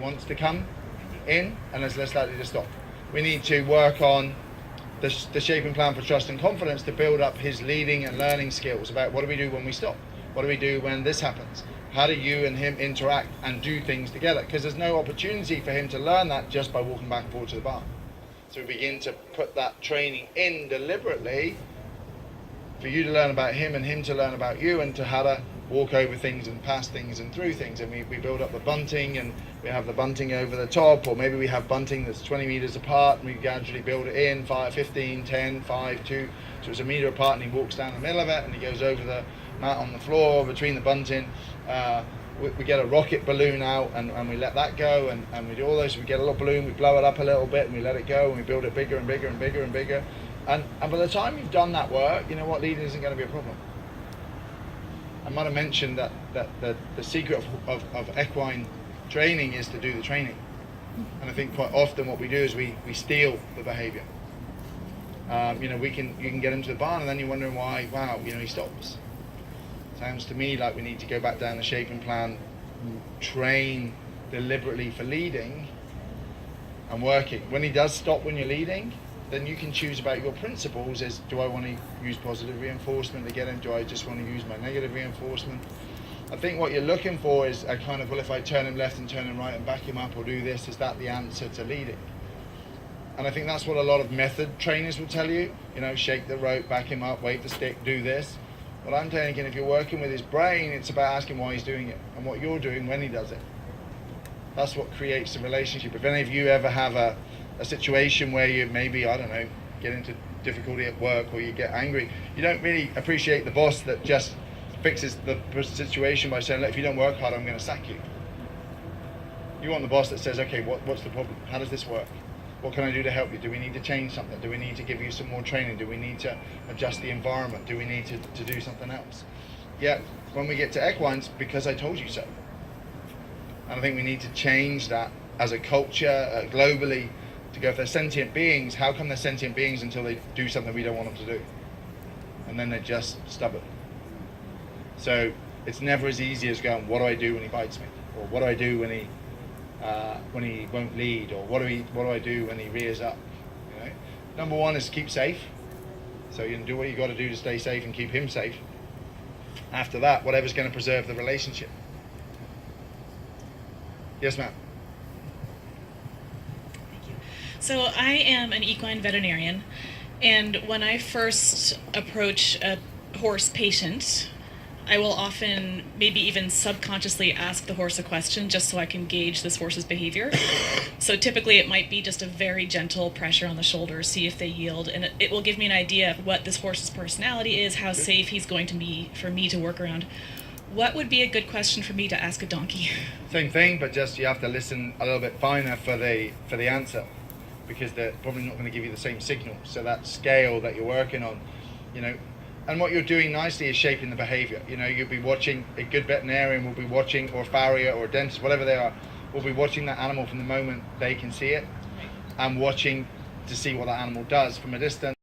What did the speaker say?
wants to come in and is less likely to stop. We need to work on the shaping plan for trust and confidence to build up his leading and learning skills about what do we do when we stop? What do we do when this happens? How do you and him interact and do things together? Because there's no opportunity for him to learn that just by walking back and forth to the bar. So we begin to put that training in deliberately for you to learn about him and him to learn about you, and to how to walk over things and past things and through things. And we build up the bunting, and we have the bunting over the top, or maybe we have bunting that's 20 meters apart and we gradually build it in 5, 15, 10, 5, 2. So it's a meter apart, and he walks down the middle of it and he goes over the mat on the floor between the bunting. We get a rocket balloon out and we let that go, and we do all those. We get a little balloon, we blow it up a little bit and we let it go, and we build it bigger and bigger and bigger and bigger. And by the time you've done that work, you know what, leading isn't going to be a problem. I might have mentioned that the secret of equine training is to do the training. And I think quite often what we do is we steal the behavior. You can get him to the barn and then you're wondering why, wow, he stops. Sounds to me like we need to go back down the shaping plan, train deliberately for leading and working. When he does stop when you're leading, then you can choose about your principles. Is, do I want to use positive reinforcement to get him? Do I just want to use my negative reinforcement? I think what you're looking for is a kind of, well, if I turn him left and turn him right and back him up or do this, is that the answer to leading? And I think that's what a lot of method trainers will tell you. Shake the rope, back him up, wave the stick, do this. But I'm thinking if you're working with his brain, it's about asking why he's doing it and what you're doing when he does it. That's what creates the relationship. If any of you ever have a situation where you maybe, I don't know, get into difficulty at work or you get angry, you don't really appreciate the boss that just fixes the situation by saying, look, if you don't work hard, I'm going to sack you. You want the boss that says, okay, what's the problem? How does this work? What can I do to help you? Do we need to change something? Do we need to give you some more training? Do we need to adjust the environment? Do we need to do something else? Yeah, when we get to equines, because I told you so. And I think we need to change that as a culture, globally, to go, if they're sentient beings, how come they're sentient beings until they do something we don't want them to do? And then they're just stubborn. So it's never as easy as going, what do I do when he bites me? Or what do I do when he won't lead? Or what do I do when he rears up? Number one is keep safe. So you can do what you got to do to stay safe and keep him safe. After that, whatever's going to preserve the relationship. Yes, ma'am. So I am an equine veterinarian, and when I first approach a horse patient, I will often, maybe even subconsciously, ask the horse a question just so I can gauge this horse's behavior. So typically it might be just a very gentle pressure on the shoulder, see if they yield, and it will give me an idea of what this horse's personality is, how safe he's going to be for me to work around. What would be a good question for me to ask a donkey? Same thing, but just you have to listen a little bit finer for the answer, because they're probably not going to give you the same signal. So that scale that you're working on, and what you're doing nicely is shaping the behavior. You'll be watching, a good veterinarian will be watching, or a farrier or a dentist, whatever they are, will be watching that animal from the moment they can see it, and watching to see what that animal does from a distance.